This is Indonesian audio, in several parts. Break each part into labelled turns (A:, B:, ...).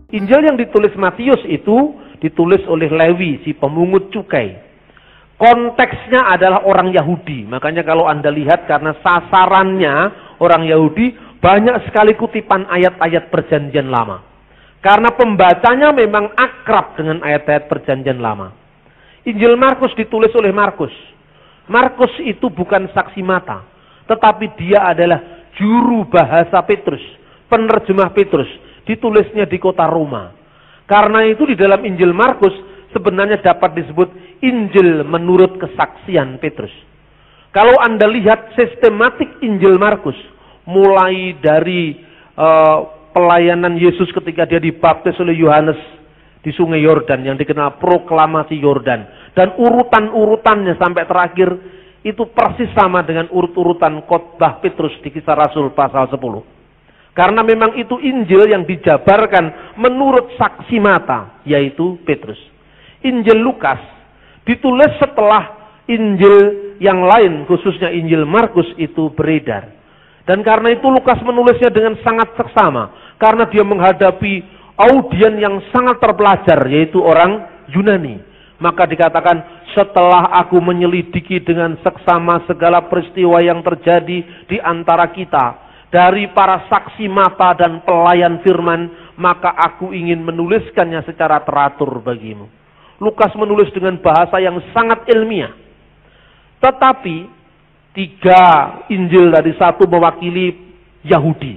A: Injil yang ditulis Matius itu ditulis oleh Lewi, si pemungut cukai. Konteksnya adalah orang Yahudi. Makanya kalau Anda lihat, karena sasarannya orang Yahudi, banyak sekali kutipan ayat-ayat perjanjian lama. Karena pembacanya memang akrab dengan ayat-ayat perjanjian lama. Injil Markus ditulis oleh Markus. Markus itu bukan saksi mata, tetapi dia adalah juru bahasa Petrus, penerjemah Petrus. Ditulisnya di kota Roma. Karena itu di dalam Injil Markus sebenarnya dapat disebut Injil menurut kesaksian Petrus. Kalau Anda lihat sistematik Injil Markus, mulai dari pelayanan Yesus ketika dia dibaptis oleh Yohanes di Sungai Yordan yang dikenal proklamasi Yordan, dan urutan-urutannya sampai terakhir itu persis sama dengan urut-urutan khotbah Petrus di Kisah Rasul pasal 10. Karena memang itu Injil yang dijabarkan menurut saksi mata, yaitu Petrus. Injil Lukas ditulis setelah Injil yang lain, khususnya Injil Markus itu beredar. Dan karena itu Lukas menulisnya dengan sangat seksama, karena dia menghadapi audien yang sangat terpelajar, yaitu orang Yunani. Maka dikatakan, setelah aku menyelidiki dengan seksama segala peristiwa yang terjadi di antara kita, dari para saksi mata dan pelayan firman, maka aku ingin menuliskannya secara teratur bagimu. Lukas menulis dengan bahasa yang sangat ilmiah. Tetapi, 3 Injil dari 1 mewakili Yahudi.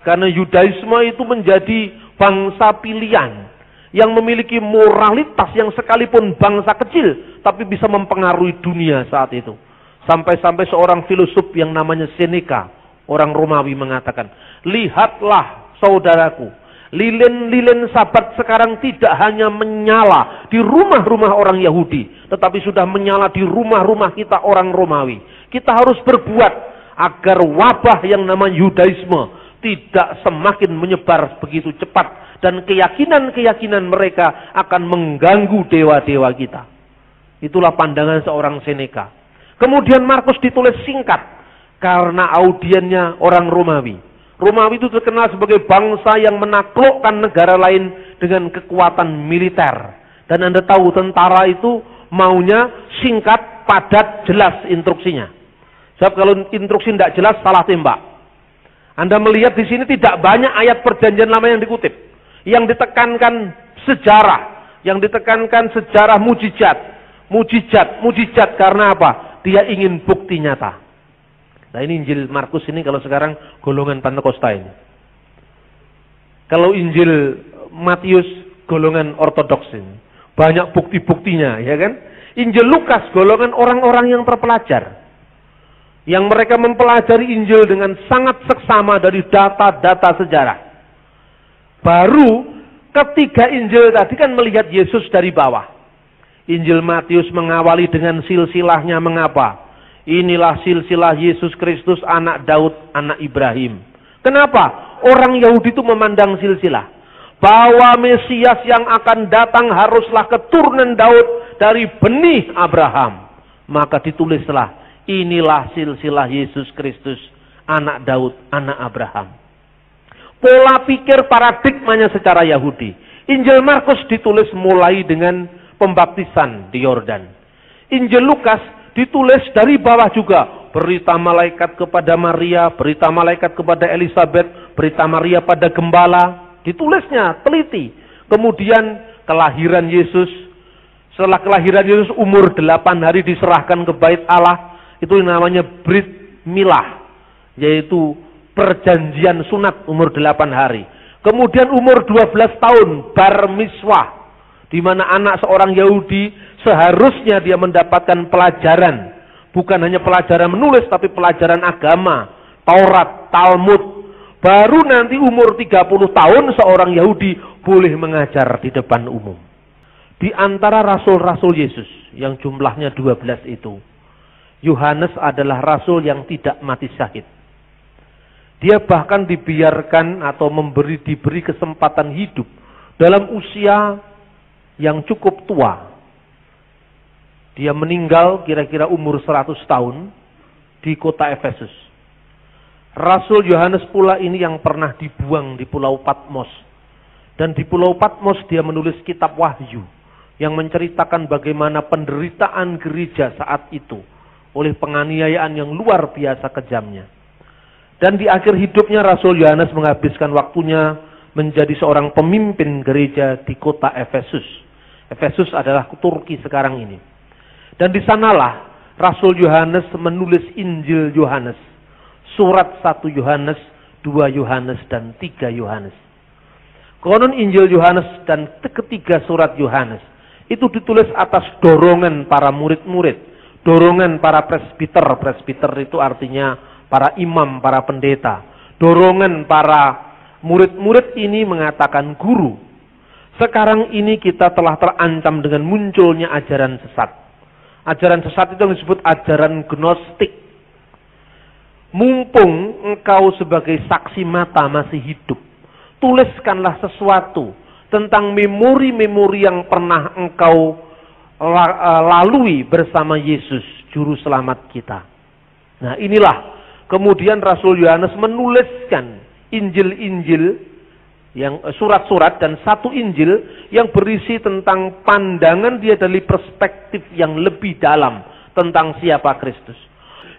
A: Karena Yudaisme itu menjadi bangsa pilihan, yang memiliki moralitas yang sekalipun bangsa kecil, tapi bisa mempengaruhi dunia saat itu. Sampai-sampai seorang filosof yang namanya Seneca, orang Romawi, mengatakan, lihatlah saudaraku, lilin-lilin Sabat sekarang tidak hanya menyala di rumah-rumah orang Yahudi, tetapi sudah menyala di rumah-rumah kita orang Romawi. Kita harus berbuat agar wabah yang namanya Yudaisme tidak semakin menyebar begitu cepat, dan keyakinan-keyakinan mereka akan mengganggu dewa-dewa kita. Itulah pandangan seorang Seneca. Kemudian Markus ditulis singkat, karena audiennya orang Romawi. Romawi itu terkenal sebagai bangsa yang menaklukkan negara lain dengan kekuatan militer. Dan Anda tahu tentara itu maunya singkat, padat, jelas instruksinya. Sebab kalau instruksi tidak jelas, salah tembak. Anda melihat di sini tidak banyak ayat perjanjian lama yang dikutip. Yang ditekankan sejarah. Yang ditekankan sejarah mujizat. Mujizat karena apa? Dia ingin bukti nyata. Nah, ini Injil Markus ini kalau sekarang golongan Pentakosta ini. Kalau Injil Matius golongan Ortodoks ini. Banyak bukti-buktinya, ya kan? Injil Lukas golongan orang-orang yang terpelajar. Yang mereka mempelajari Injil dengan sangat seksama dari data-data sejarah. Baru ketiga Injil tadi kan melihat Yesus dari bawah. Injil Matius mengawali dengan silsilahnya. Mengapa? Inilah silsilah Yesus Kristus, anak Daud, anak Ibrahim. Kenapa? Orang Yahudi itu memandang silsilah. Bahwa Mesias yang akan datang haruslah keturunan Daud dari benih Abraham. Maka ditulislah, inilah silsilah Yesus Kristus, anak Daud, anak Abraham. Pola pikir paradigmanya secara Yahudi. Injil Markus ditulis mulai dengan pembaptisan di Yordan. Injil Lukas ditulis dari bawah juga. Berita malaikat kepada Maria, berita malaikat kepada Elizabeth, berita Maria pada gembala. Ditulisnya teliti. Kemudian kelahiran Yesus. Setelah kelahiran Yesus umur 8 hari diserahkan ke bait Allah. Itu namanya Brit Milah. Yaitu perjanjian sunat umur 8 hari. Kemudian umur 12 tahun Bar Miswah. Di mana anak seorang Yahudi seharusnya dia mendapatkan pelajaran. Bukan hanya pelajaran menulis, tapi pelajaran agama. Taurat, Talmud. Baru nanti umur 30 tahun seorang Yahudi boleh mengajar di depan umum. Di antara rasul-rasul Yesus, yang jumlahnya 12 itu, Yohanes adalah rasul yang tidak mati syahid. Dia bahkan dibiarkan atau diberi kesempatan hidup dalam usia yang cukup tua. Dia meninggal kira-kira umur 100 tahun di kota Efesus. Rasul Yohanes pula ini yang pernah dibuang di Pulau Patmos. Dan di Pulau Patmos dia menulis kitab Wahyu yang menceritakan bagaimana penderitaan gereja saat itu oleh penganiayaan yang luar biasa kejamnya. Dan di akhir hidupnya Rasul Yohanes menghabiskan waktunya menjadi seorang pemimpin gereja di kota Efesus. Efesus adalah Turki sekarang ini. Dan di sanalah Rasul Yohanes menulis Injil Yohanes, surat 1 Yohanes, 2 Yohanes, dan 3 Yohanes. Konon Injil Yohanes dan ketiga surat Yohanes itu ditulis atas dorongan para murid-murid, dorongan para presbiter. Presbiter itu artinya para imam, para pendeta. Dorongan para murid-murid ini mengatakan, guru, sekarang ini kita telah terancam dengan munculnya ajaran sesat. Ajaran sesat itu yang disebut ajaran gnostik. Mumpung engkau sebagai saksi mata masih hidup, tuliskanlah sesuatu tentang memori-memori yang pernah engkau lalui bersama Yesus, Juru Selamat kita. Nah, inilah kemudian Rasul Yohanes menuliskan Injil-Injil, yang surat-surat dan satu Injil yang berisi tentang pandangan dia dari perspektif yang lebih dalam tentang siapa Kristus.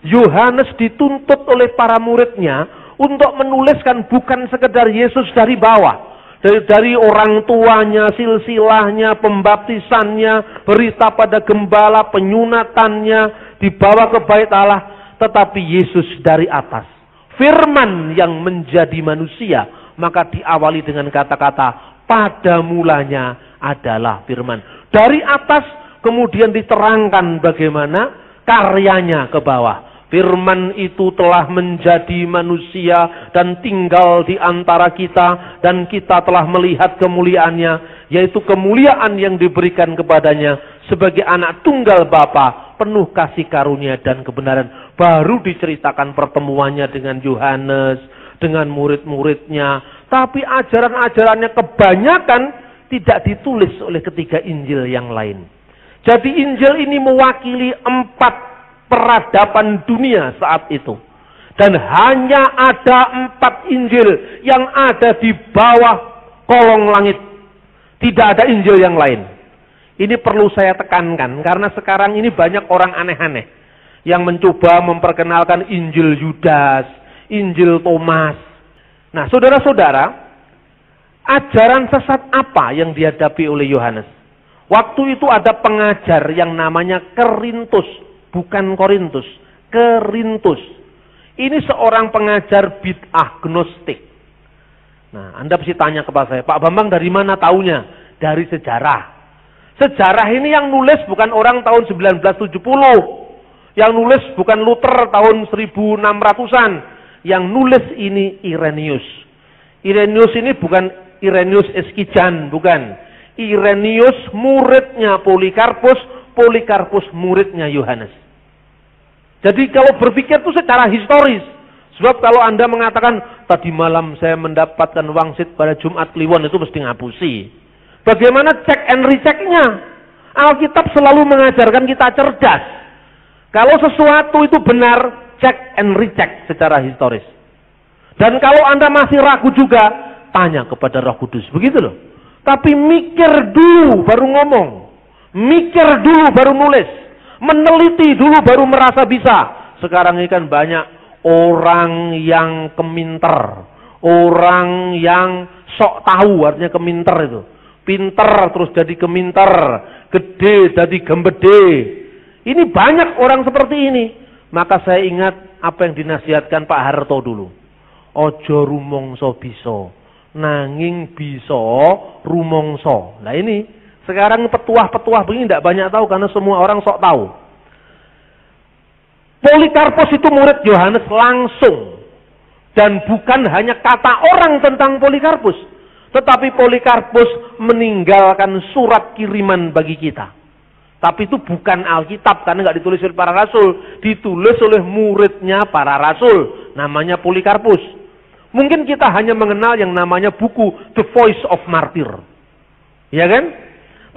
A: Yohanes dituntut oleh para muridnya untuk menuliskan bukan sekedar Yesus dari bawah, dari orang tuanya, silsilahnya, pembaptisannya, berita pada gembala, penyunatannya, dibawa ke bait Allah, tetapi Yesus dari atas. Firman yang menjadi manusia, maka diawali dengan kata-kata, pada mulanya adalah firman. Dari atas kemudian diterangkan bagaimana karyanya ke bawah. Firman itu telah menjadi manusia dan tinggal di antara kita, dan kita telah melihat kemuliaannya, yaitu kemuliaan yang diberikan kepadanya sebagai anak tunggal Bapa, penuh kasih karunia dan kebenaran. Baru diceritakan pertemuannya dengan Yohanes, dengan murid-muridnya, tapi ajaran-ajarannya kebanyakan tidak ditulis oleh ketiga Injil yang lain. Jadi Injil ini mewakili 4 peradaban dunia saat itu. Dan hanya ada 4 Injil yang ada di bawah kolong langit. Tidak ada Injil yang lain. Ini perlu saya tekankan, karena sekarang ini banyak orang aneh-aneh yang mencoba memperkenalkan Injil Yudas, Injil Thomas. Nah, saudara-saudara, ajaran sesat apa yang dihadapi oleh Yohanes? Waktu itu ada pengajar yang namanya Kerintus, bukan Korintus, Kerintus. Ini seorang pengajar bid'ah gnostik. Nah, Anda pasti tanya kepada saya, Pak Bambang dari mana taunya? Dari sejarah. Sejarah ini yang nulis bukan orang tahun 1970. Yang nulis bukan Luther tahun 1600-an. Yang nulis ini Irenaeus. Irenaeus ini bukan Irenaeus Eskijan, bukan. Irenaeus muridnya Polikarpus, Polikarpus muridnya Yohanes. Jadi kalau berpikir itu secara historis. Sebab kalau Anda mengatakan, tadi malam saya mendapatkan wangsit pada Jumat Kliwon, itu mesti ngapusi. Bagaimana cek and rechecknya? Alkitab selalu mengajarkan kita cerdas. Kalau sesuatu itu benar, cek and recheck secara historis. Dan kalau Anda masih ragu juga, tanya kepada Roh Kudus. Begitu loh. Tapi mikir dulu baru ngomong. Mikir dulu baru nulis. Meneliti dulu baru merasa bisa. Sekarang ini kan banyak orang yang keminter. Orang yang sok tahu, artinya keminter itu. Pinter terus jadi keminter. Gede jadi gembede. Ini banyak orang seperti ini. Maka saya ingat apa yang dinasihatkan Pak Harto dulu. Ojo rumongso bisa, nanging bisa rumongso. Nah ini, sekarang petuah-petuah begini tidak banyak tahu karena semua orang sok tahu. Polikarpus itu murid Yohanes langsung. Dan bukan hanya kata orang tentang Polikarpus. Tetapi Polikarpus meninggalkan surat kiriman bagi kita. Tapi itu bukan Alkitab, karena nggak ditulis oleh para rasul. Ditulis oleh muridnya para rasul. Namanya Polikarpus. Mungkin kita hanya mengenal yang namanya buku The Voice of Martyr. Ya kan?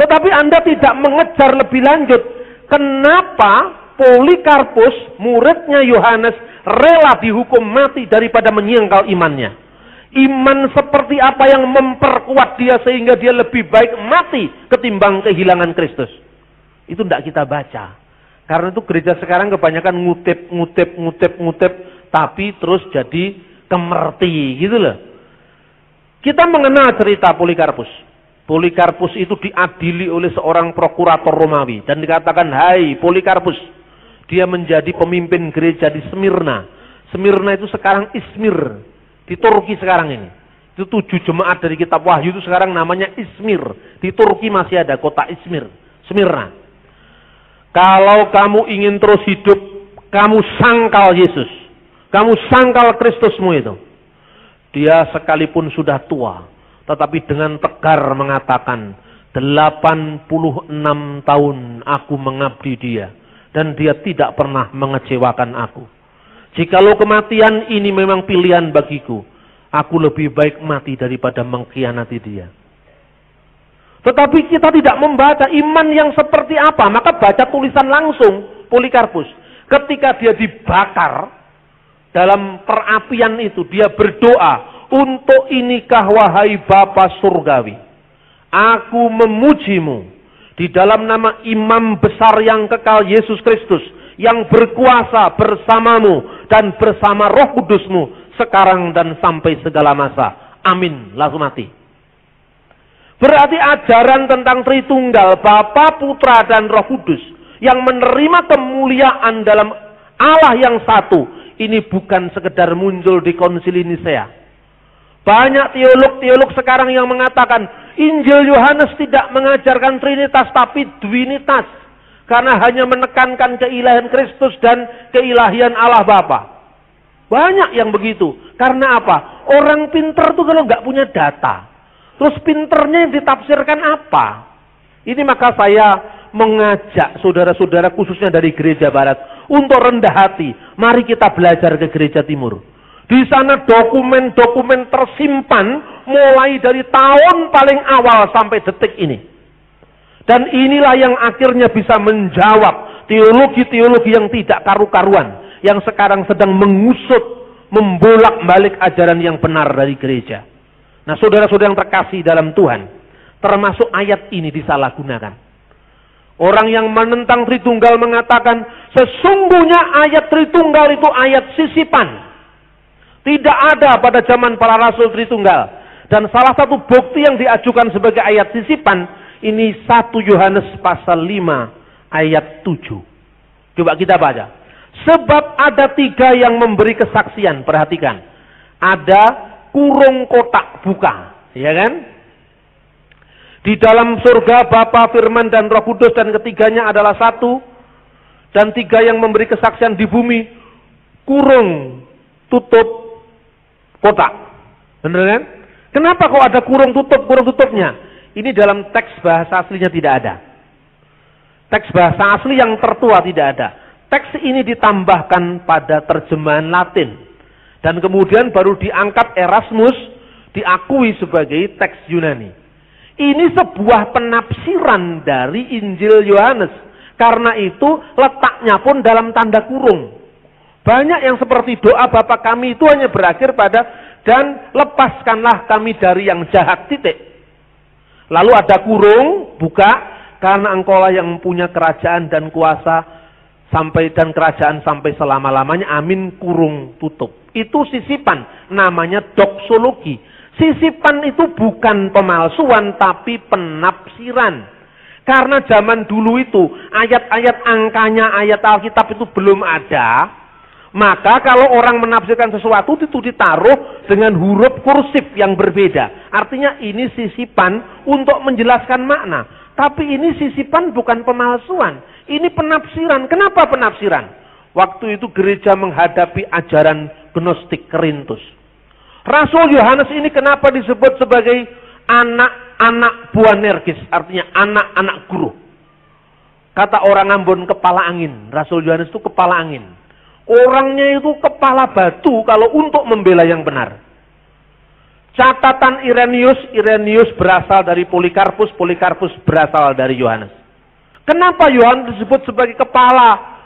A: Tetapi Anda tidak mengejar lebih lanjut. Kenapa Polikarpus, muridnya Yohanes, rela dihukum mati daripada menyangkal imannya? Iman seperti apa yang memperkuat dia sehingga dia lebih baik mati ketimbang kehilangan Kristus? Itu tidak kita baca. Karena itu gereja sekarang kebanyakan ngutip, tapi terus jadi kemerti gitu loh. Kita mengenal cerita Polikarpus. Polikarpus itu diadili oleh seorang prokurator Romawi dan dikatakan, "Hai Polikarpus." Dia menjadi pemimpin gereja di Smyrna. Smyrna itu sekarang Izmir di Turki sekarang ini. Itu 7 jemaat dari kitab Wahyu itu sekarang namanya Izmir. Di Turki masih ada kota Izmir, Smyrna. Kalau kamu ingin terus hidup, kamu sangkal Yesus. Kamu sangkal Kristusmu itu. Dia sekalipun sudah tua, tetapi dengan tegar mengatakan, 86 tahun aku mengabdi dia. Dan dia tidak pernah mengecewakan aku. Jikalau kematian ini memang pilihan bagiku, aku lebih baik mati daripada mengkhianati dia. Tetapi kita tidak membaca iman yang seperti apa. Maka baca tulisan langsung Polikarpus. Ketika dia dibakar dalam perapian itu, dia berdoa, "Untuk inikah wahai Bapa Surgawi, aku memujimu di dalam nama imam besar yang kekal Yesus Kristus, yang berkuasa bersamamu dan bersama Roh Kudusmu sekarang dan sampai segala masa. Amin." Langsung mati. Berarti ajaran tentang Tritunggal, Bapa, Putra, dan Roh Kudus yang menerima kemuliaan dalam Allah yang satu, ini bukan sekedar muncul di Konsili Nisea. Banyak teolog-teolog sekarang yang mengatakan Injil Yohanes tidak mengajarkan Trinitas tapi Dwinitas, karena hanya menekankan keilahian Kristus dan keilahian Allah Bapa. Banyak yang begitu. Karena apa? Orang pinter tuh kalau nggak punya data, terus pinternya yang ditafsirkan apa? Ini maka saya mengajak saudara-saudara khususnya dari gereja barat untuk rendah hati. Mari kita belajar ke gereja timur. Di sana dokumen-dokumen tersimpan mulai dari tahun paling awal sampai detik ini. Dan inilah yang akhirnya bisa menjawab teologi-teologi yang tidak karu-karuan, yang sekarang sedang mengusut, membolak-balik ajaran yang benar dari gereja. Nah, saudara-saudara yang terkasih dalam Tuhan, termasuk ayat ini disalahgunakan. Orang yang menentang Tritunggal mengatakan, sesungguhnya ayat Tritunggal itu ayat sisipan. Tidak ada pada zaman para rasul Tritunggal. Dan salah satu bukti yang diajukan sebagai ayat sisipan, ini 1 Yohanes pasal 5 ayat 7. Coba kita baca. Sebab ada 3 yang memberi kesaksian, perhatikan. Ada kurung kotak buka, ya kan? Di dalam surga Bapa, Firman, dan Roh Kudus, dan ketiganya adalah satu. Dan 3 yang memberi kesaksian di bumi, kurung tutup kotak. Benar kan? Kenapa kok ada kurung tutupnya? Ini dalam teks bahasa aslinya tidak ada. Teks bahasa asli yang tertua tidak ada. Teks ini ditambahkan pada terjemahan Latin. Dan kemudian baru diangkat Erasmus, diakui sebagai teks Yunani. Ini sebuah penafsiran dari Injil Yohanes. Karena itu letaknya pun dalam tanda kurung. Banyak yang seperti doa Bapa kami itu hanya berakhir pada, dan lepaskanlah kami dari yang jahat, titik. Lalu ada kurung, buka, karena engkaulah yang punya kerajaan dan kuasa sampai, dan kerajaan sampai selama-lamanya, amin, kurung tutup. Itu sisipan, namanya doksologi. Sisipan itu bukan pemalsuan, tapi penafsiran. Karena zaman dulu itu, ayat-ayat angkanya, ayat Alkitab itu belum ada. Maka kalau orang menafsirkan sesuatu, itu ditaruh dengan huruf kursif yang berbeda. Artinya ini sisipan untuk menjelaskan makna. Tapi ini sisipan bukan pemalsuan. Ini penafsiran. Kenapa penafsiran? Waktu itu gereja menghadapi ajaran Gnostik Kerintus. Rasul Yohanes ini kenapa disebut sebagai anak-anak Boanerges, artinya anak-anak guru. Kata orang Ambon, kepala angin. Rasul Yohanes itu kepala angin. Orangnya itu kepala batu kalau untuk membela yang benar. Catatan Irenaeus berasal dari Polikarpus, Polikarpus berasal dari Yohanes. Kenapa Yohanes disebut sebagai kepala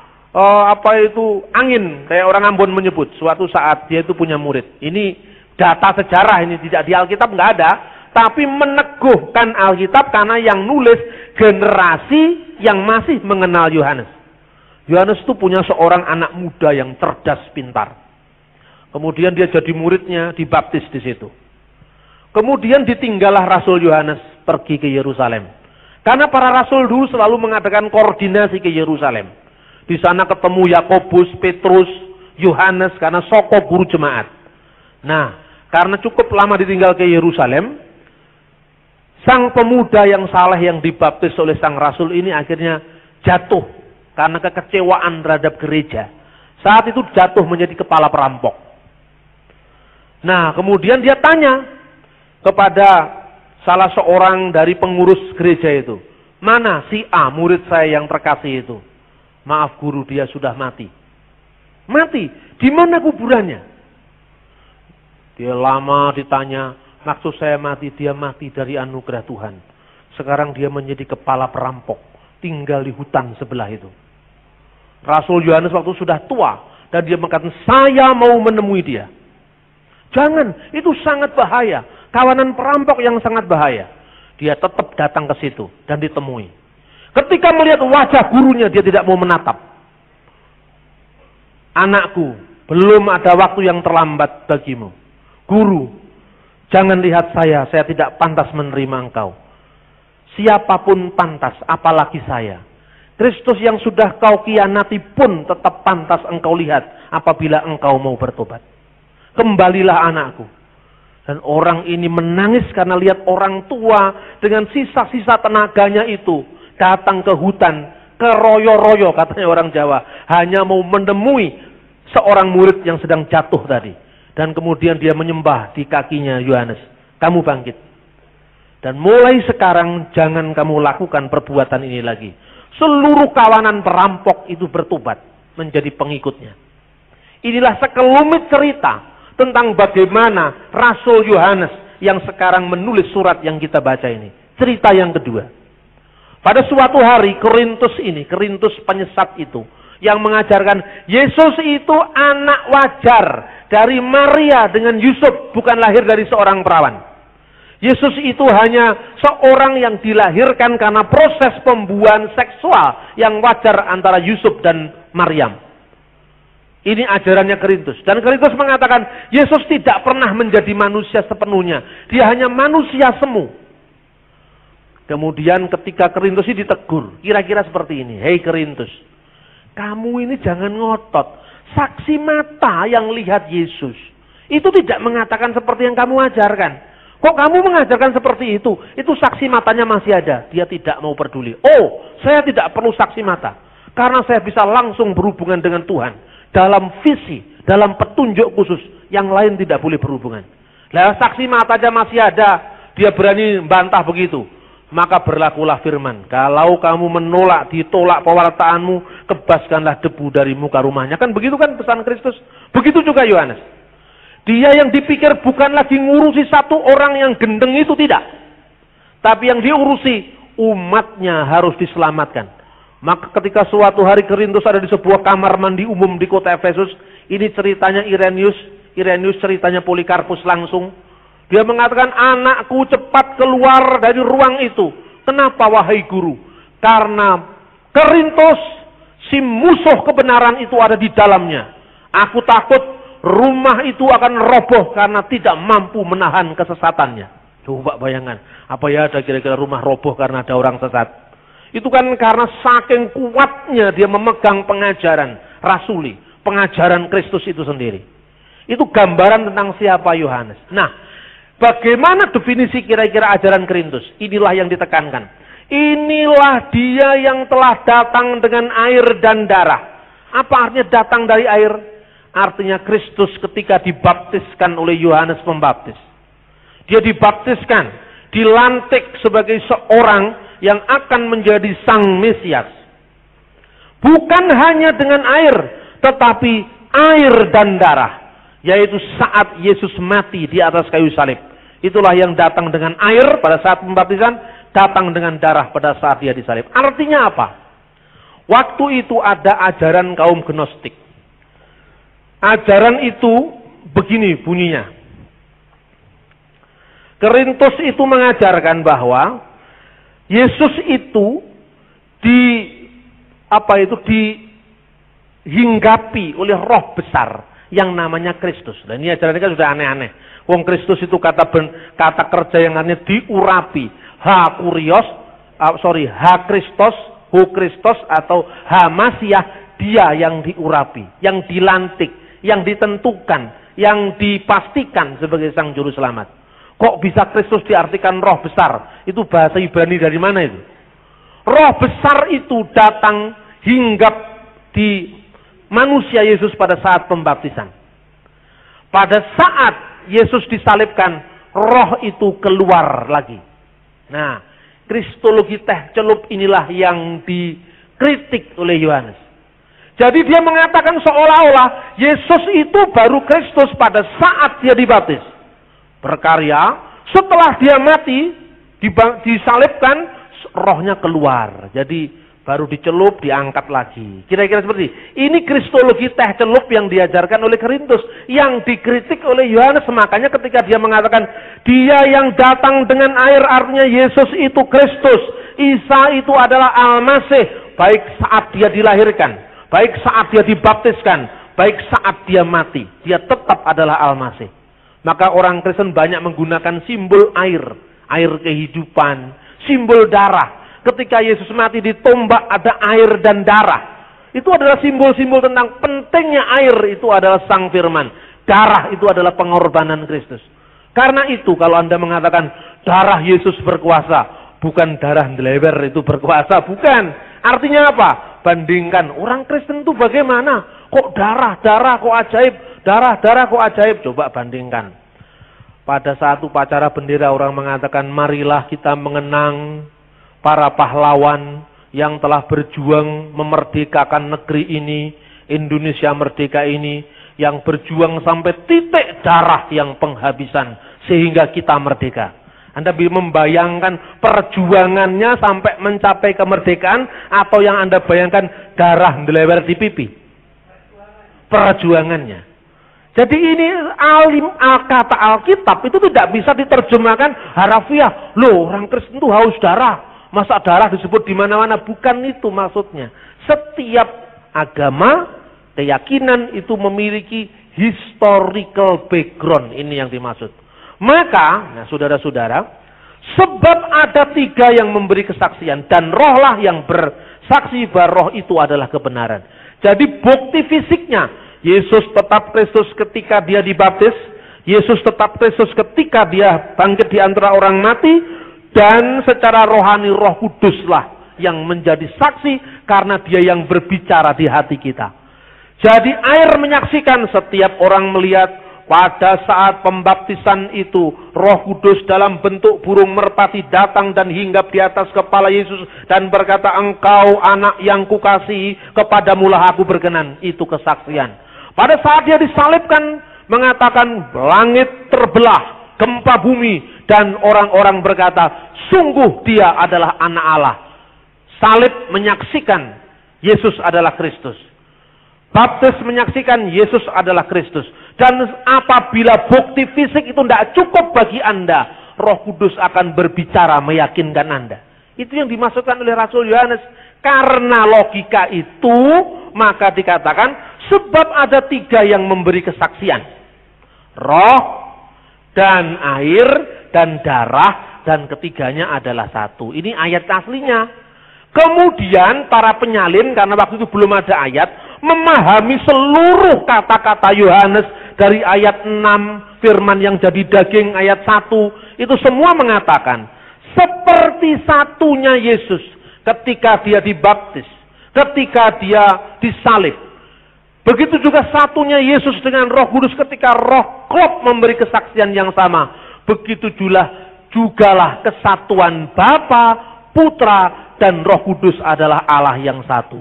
A: angin, kayak orang Ambon menyebut. Suatu saat dia itu punya murid. Ini data sejarah ini, tidak di Alkitab nggak ada, tapi meneguhkan Alkitab karena yang nulis generasi yang masih mengenal Yohanes. Yohanes itu punya seorang anak muda yang cerdas, pintar. Kemudian dia jadi muridnya, dibaptis di situ. Kemudian ditinggallah Rasul Yohanes pergi ke Yerusalem. Karena para rasul dulu selalu mengadakan koordinasi ke Yerusalem. Di sana ketemu Yakobus, Petrus, Yohanes karena soko guru jemaat. Nah, karena cukup lama ditinggal ke Yerusalem, sang pemuda yang saleh yang dibaptis oleh sang rasul ini akhirnya jatuh karena kekecewaan terhadap gereja. Saat itu jatuh menjadi kepala perampok. Nah, kemudian dia tanya kepada salah seorang dari pengurus gereja itu, mana si A, murid saya yang terkasih itu? Maaf guru, dia sudah mati. Mati? Di mana kuburannya? Dia lama ditanya, maksud saya mati, dia mati dari anugerah Tuhan. Sekarang dia menjadi kepala perampok, tinggal di hutan sebelah itu. Rasul Yohanes waktu sudah tua, dan dia mengatakan, saya mau menemui dia. Jangan, itu sangat bahaya. Kawanan perampok yang sangat bahaya. Dia tetap datang ke situ dan ditemui. Ketika melihat wajah gurunya, dia tidak mau menatap. Anakku, belum ada waktu yang terlambat bagimu. Guru, jangan lihat saya tidak pantas menerima engkau. Siapapun pantas, apalagi saya. Kristus yang sudah kau kianati pun tetap pantas engkau lihat apabila engkau mau bertobat. Kembalilah anakku. Dan orang ini menangis karena lihat orang tua dengan sisa-sisa tenaganya itu datang ke hutan, ke royo-royo katanya orang Jawa, hanya mau menemui seorang murid yang sedang jatuh tadi. Dan kemudian dia menyembah di kakinya Yohanes. Kamu bangkit. Dan mulai sekarang jangan kamu lakukan perbuatan ini lagi. Seluruh kawanan perampok itu bertobat menjadi pengikutnya. Inilah sekelumit cerita tentang bagaimana Rasul Yohanes yang sekarang menulis surat yang kita baca ini. Cerita yang kedua. Pada suatu hari Korintus penyesat itu, yang mengajarkan Yesus itu anak wajar dari Maria dengan Yusuf, bukan lahir dari seorang perawan. Yesus itu hanya seorang yang dilahirkan karena proses pembuahan seksual yang wajar antara Yusuf dan Maryam. Ini ajarannya Korintus. Dan Korintus mengatakan, Yesus tidak pernah menjadi manusia sepenuhnya. Dia hanya manusia semu. Kemudian ketika Korintus ini ditegur, kira-kira seperti ini. Hei Korintus, kamu ini jangan ngotot. Saksi mata yang lihat Yesus, itu tidak mengatakan seperti yang kamu ajarkan. Kok kamu mengajarkan seperti itu? Itu saksi matanya masih ada. Dia tidak mau peduli. Oh, saya tidak perlu saksi mata. Karena saya bisa langsung berhubungan dengan Tuhan. Dalam visi, dalam petunjuk khusus, yang lain tidak boleh berhubungan. Lah saksi mata aja masih ada, dia berani bantah begitu. Maka berlakulah firman, kalau kamu menolak, ditolak pewartaanmu, kebaskanlah debu dari muka rumahnya. Kan begitu kan pesan Kristus? Begitu juga Yohanes. Dia yang dipikir bukan lagi ngurusi satu orang yang gendeng itu, tidak. Tapi yang diurusi, umatnya harus diselamatkan. Maka ketika suatu hari Korintus ada di sebuah kamar mandi umum di kota Efesus, ini ceritanya Irenaeus ceritanya Polikarpus langsung. Dia mengatakan, anakku cepat keluar dari ruang itu. Kenapa wahai guru? Karena Korintus, si musuh kebenaran itu ada di dalamnya. Aku takut rumah itu akan roboh karena tidak mampu menahan kesesatannya. Coba bayangkan, apa ya ada kira-kira rumah roboh karena ada orang sesat? Itu kan karena saking kuatnya dia memegang pengajaran rasuli, pengajaran Kristus itu sendiri. Itu gambaran tentang siapa Yohanes. Nah, bagaimana definisi kira-kira ajaran Korintus? Inilah yang ditekankan. Inilah dia yang telah datang dengan air dan darah. Apa artinya datang dari air? Artinya Kristus ketika dibaptiskan oleh Yohanes Pembaptis. Dia dibaptiskan, dilantik sebagai seorang yang akan menjadi sang Mesias. Bukan hanya dengan air, tetapi air dan darah. Yaitu saat Yesus mati di atas kayu salib. Itulah yang datang dengan air pada saat pembaptisan, datang dengan darah pada saat dia disalib. Artinya apa? Waktu itu ada ajaran kaum Gnostik. Ajaran itu begini bunyinya. Korintus itu mengajarkan bahwa Yesus itu dihinggapi oleh roh besar yang namanya Kristus. Dan ini ajarannya kan sudah aneh-aneh. Wong Kristus itu kata kerja yang artinya diurapi. H Kristos, Ho Kristos atau H Masiah, dia yang diurapi, yang dilantik, yang ditentukan, yang dipastikan sebagai sang juru selamat. Kok bisa Kristus diartikan roh besar? Itu bahasa Ibrani dari mana itu? Roh besar itu datang hinggap di manusia Yesus pada saat pembaptisan. Pada saat Yesus disalibkan, roh itu keluar lagi. Nah, kristologi teh celup inilah yang dikritik oleh Yohanes. Jadi dia mengatakan seolah-olah Yesus itu baru Kristus pada saat dia dibaptis. Berkarya, setelah dia mati, disalibkan, rohnya keluar. Jadi baru dicelup, diangkat lagi. Kira-kira seperti ini kristologi teh celup yang diajarkan oleh Korintus, yang dikritik oleh Yohanes. Makanya ketika dia mengatakan, dia yang datang dengan air artinya Yesus itu Kristus. Isa itu adalah Al-Masih, baik saat dia dilahirkan, baik saat dia dibaptiskan, baik saat dia mati, dia tetap adalah Al-Masih. Maka orang Kristen banyak menggunakan simbol air kehidupan, simbol darah. Ketika Yesus mati ditombak ada air dan darah. Itu adalah simbol-simbol tentang pentingnya air, itu adalah sang firman. Darah itu adalah pengorbanan Kristus. Karena itu kalau Anda mengatakan darah Yesus berkuasa, bukan darah Ndlewer itu berkuasa, bukan. Artinya apa? Bandingkan orang Kristen itu bagaimana? Kok darah kok ajaib? Darah kok ajaib? Coba bandingkan. Pada saat upacara bendera orang mengatakan, marilah kita mengenang para pahlawan yang telah berjuang memerdekakan negeri ini, Indonesia merdeka ini, yang berjuang sampai titik darah yang penghabisan sehingga kita merdeka. Anda bisa membayangkan perjuangannya sampai mencapai kemerdekaan, atau yang Anda bayangkan darah ndelewer di pipi? Perjuangannya. Jadi ini kata Alkitab itu tidak bisa diterjemahkan harafiah. Loh, orang Kristen itu haus darah. Masa darah disebut di mana-mana? Bukan itu maksudnya. Setiap agama, keyakinan itu memiliki historical background. Ini yang dimaksud. Maka, nah saudara-saudara, sebab ada 3 yang memberi kesaksian, dan rohlah yang bersaksi bahwa roh itu adalah kebenaran. Jadi bukti fisiknya, Yesus tetap Kristus ketika dia dibaptis, Yesus tetap Kristus ketika dia bangkit di antara orang mati, dan secara rohani Roh Kuduslah yang menjadi saksi karena dia yang berbicara di hati kita. Jadi air menyaksikan, setiap orang melihat. Pada saat pembaptisan itu, Roh Kudus dalam bentuk burung merpati datang dan hinggap di atas kepala Yesus dan berkata, engkau anak yang kukasihi, kepadamulah aku berkenan. Itu kesaksian. Pada saat dia disalibkan, mengatakan langit terbelah, gempa bumi, dan orang-orang berkata, sungguh dia adalah anak Allah. Salib menyaksikan Yesus adalah Kristus. Baptis menyaksikan Yesus adalah Kristus. Dan apabila bukti fisik itu tidak cukup bagi Anda, Roh Kudus akan berbicara meyakinkan Anda. Itu yang dimaksudkan oleh Rasul Yohanes. Karena logika itu, maka dikatakan, sebab ada 3 yang memberi kesaksian. Roh, dan air, dan darah, dan ketiganya adalah 1. Ini ayat aslinya. Kemudian para penyalin, karena waktu itu belum ada ayat, memahami seluruh kata-kata Yohanes dari ayat 6, firman yang jadi daging ayat 1, itu semua mengatakan, seperti satunya Yesus ketika dia dibaptis, ketika dia disalib. Begitu juga satunya Yesus dengan Roh Kudus ketika Roh Klop memberi kesaksian yang sama. Begitu jugalah kesatuan Bapa, Putra, dan Roh Kudus adalah Allah yang satu.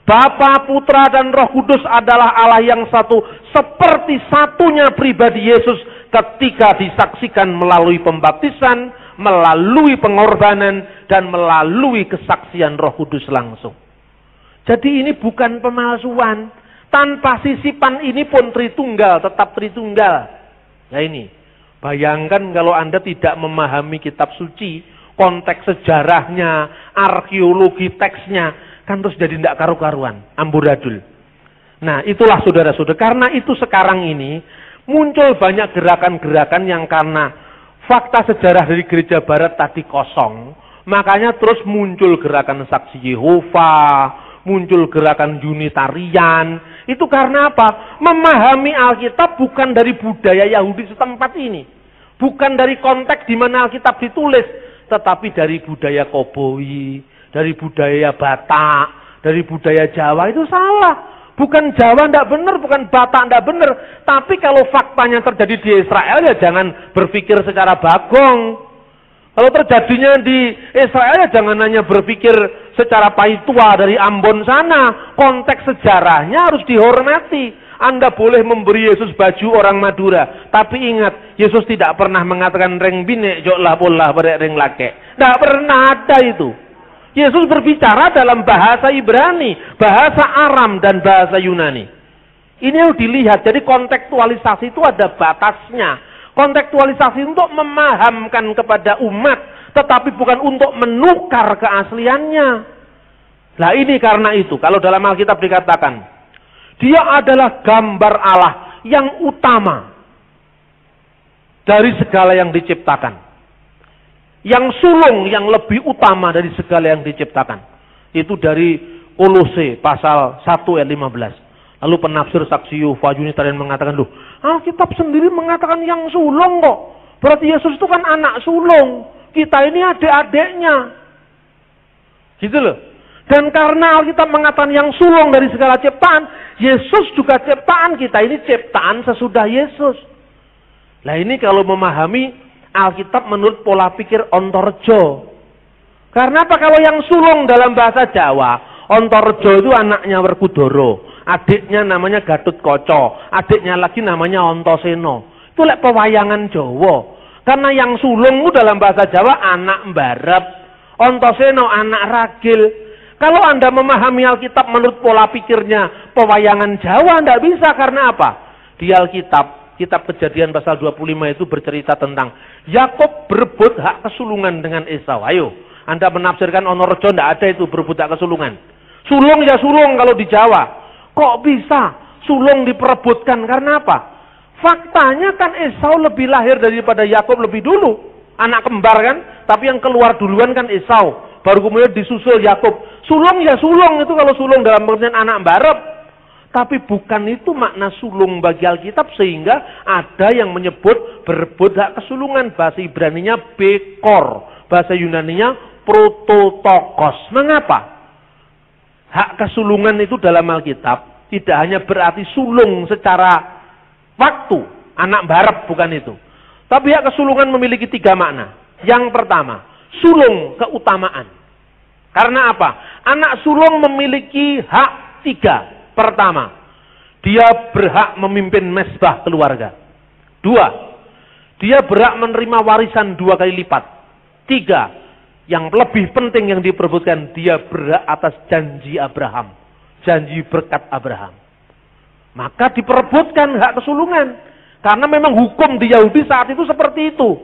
A: Bapa, Putra, dan Roh Kudus adalah Allah yang satu, seperti satunya pribadi Yesus ketika disaksikan melalui pembaptisan, melalui pengorbanan, dan melalui kesaksian Roh Kudus langsung. Jadi ini bukan pemalsuan. Tanpa sisipan ini pun Tritunggal, tetap Tritunggal. Nah ini, Bayangkan kalau Anda tidak memahami kitab suci, konteks sejarahnya, arkeologi teksnya, kan terus jadi tidak karu-karuan, amburadul. Nah, itulah saudara-saudara, karena itu sekarang ini muncul banyak gerakan-gerakan yang karena fakta sejarah dari gereja barat tadi kosong, makanya terus muncul gerakan saksi Yehova, muncul gerakan Unitarian. Itu karena apa? Memahami Alkitab bukan dari budaya Yahudi setempat ini. Bukan dari konteks di mana Alkitab ditulis, tetapi dari budaya Koboi, dari budaya Batak, dari budaya Jawa. Itu salah. Bukan Jawa tidak benar, bukan Batak tidak benar. Tapi kalau faktanya terjadi di Israel, ya jangan berpikir secara bagong. Kalau terjadinya di Israel, ya jangan hanya berpikir secara paitua dari Ambon sana. Konteks sejarahnya harus dihormati. Anda boleh memberi Yesus baju orang Madura. Tapi ingat, Yesus tidak pernah mengatakan reng bine, joklah polah pada reng lake. Tidak pernah ada itu. Yesus berbicara dalam bahasa Ibrani, bahasa Aram, dan bahasa Yunani. Ini harus dilihat. Jadi kontekstualisasi itu ada batasnya. Kontekstualisasi untuk memahamkan kepada umat, tetapi bukan untuk menukar keasliannya. Nah ini karena itu, kalau dalam Alkitab dikatakan, dia adalah gambar Allah yang utama dari segala yang diciptakan. Yang sulung, yang lebih utama dari segala yang diciptakan. Itu dari Kolose pasal 1 ayat 15. Lalu penafsir saksi Yehova Unitarian mengatakan, loh, Alkitab sendiri mengatakan yang sulung kok. Berarti Yesus itu kan anak sulung. Kita ini adik-adiknya. Gitu loh. Dan karena Alkitab mengatakan yang sulung dari segala ciptaan, Yesus juga ciptaan, kita ini ciptaan sesudah Yesus. Nah ini kalau memahami Alkitab menurut pola pikir Ontorjo. Karena apa? Kalau yang sulung dalam bahasa Jawa, Ontorjo itu anaknya Werkudara, adiknya namanya Gatut Koco, adiknya lagi namanya Ontoseno. Itu lek pewayangan Jawa. Karena yang sulung itu dalam bahasa Jawa anak mbarep, Ontoseno anak ragil. Kalau Anda memahami Alkitab menurut pola pikirnya pewayangan Jawa, Anda bisa. Karena apa? Di Alkitab, kitab Kejadian pasal 25 itu bercerita tentang Yakob berebut hak kesulungan dengan Esau. Ayo, Anda menafsirkan Onorjo, tidak ada itu berebut hak kesulungan. Sulung ya sulung kalau di Jawa. Kok bisa sulung diperebutkan? Karena apa? Faktanya kan Esau lebih lahir daripada Yakob lebih dulu. Anak kembar kan? Tapi yang keluar duluan kan Esau. Baru kemudian disusul Yakob. Sulung ya sulung, itu kalau sulung dalam pengertian anak barep. Tapi bukan itu makna sulung bagi Alkitab, sehingga ada yang menyebut berebut hak kesulungan. Bahasa Ibraninya bekor, bahasa Yunaninya prototokos. Mengapa? Hak kesulungan itu dalam Alkitab tidak hanya berarti sulung secara waktu, anak barep, bukan itu. Tapi hak kesulungan memiliki 3 makna. Yang pertama, sulung keutamaan. Karena apa? Anak sulung memiliki hak 3. Pertama, dia berhak memimpin mezbah keluarga. 2, dia berhak menerima warisan 2 kali lipat. 3, yang lebih penting yang diperebutkan, dia berhak atas janji Abraham. Janji berkat Abraham. Maka diperebutkan hak kesulungan. Karena memang hukum di Yahudi saat itu seperti itu.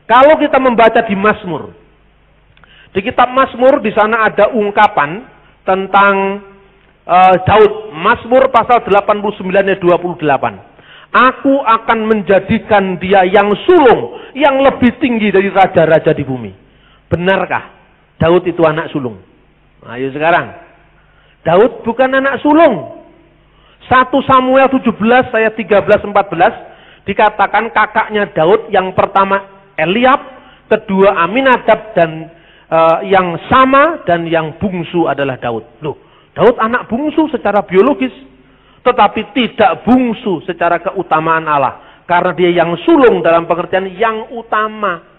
A: Kalau kita membaca di Mazmur, di kitab Mazmur di sana ada ungkapan tentang Daud. Mazmur pasal 89 ayat 28. Aku akan menjadikan dia yang sulung, yang lebih tinggi dari raja-raja di bumi. Benarkah Daud itu anak sulung? Ayo sekarang. Daud bukan anak sulung. 1 Samuel 17 ayat 13-14 dikatakan kakaknya Daud yang pertama Eliab, kedua Aminadab, dan yang sama dan yang bungsu adalah Daud. Loh, Daud anak bungsu secara biologis, tetapi tidak bungsu secara keutamaan Allah. Karena dia yang sulung dalam pengertian yang utama.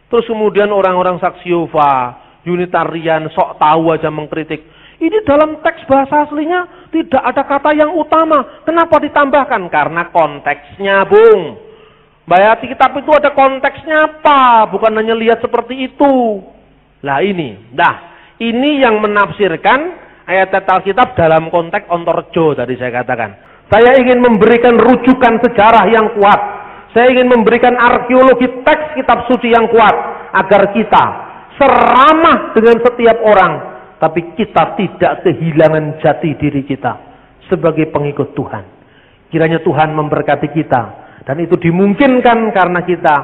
A: Terus kemudian orang-orang saksi Yehova, Unitarian, sok tahu aja mengkritik. Ini dalam teks bahasa aslinya tidak ada kata yang utama. Kenapa ditambahkan? Karena konteksnya, Bung. Bayati kitab itu ada konteksnya apa? Bukan hanya lihat seperti itu. Lah ini, ini yang menafsirkan ayat Alkitab dalam konteks Ontorjo tadi saya katakan. Saya ingin memberikan rujukan sejarah yang kuat Saya ingin memberikan arkeologi teks kitab suci yang kuat agar kita seramah dengan setiap orang, tapi kita tidak kehilangan jati diri kita sebagai pengikut Tuhan. Kiranya Tuhan memberkati kita, dan itu dimungkinkan karena kita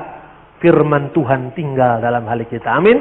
A: firman Tuhan tinggal dalam hati kita. Amin.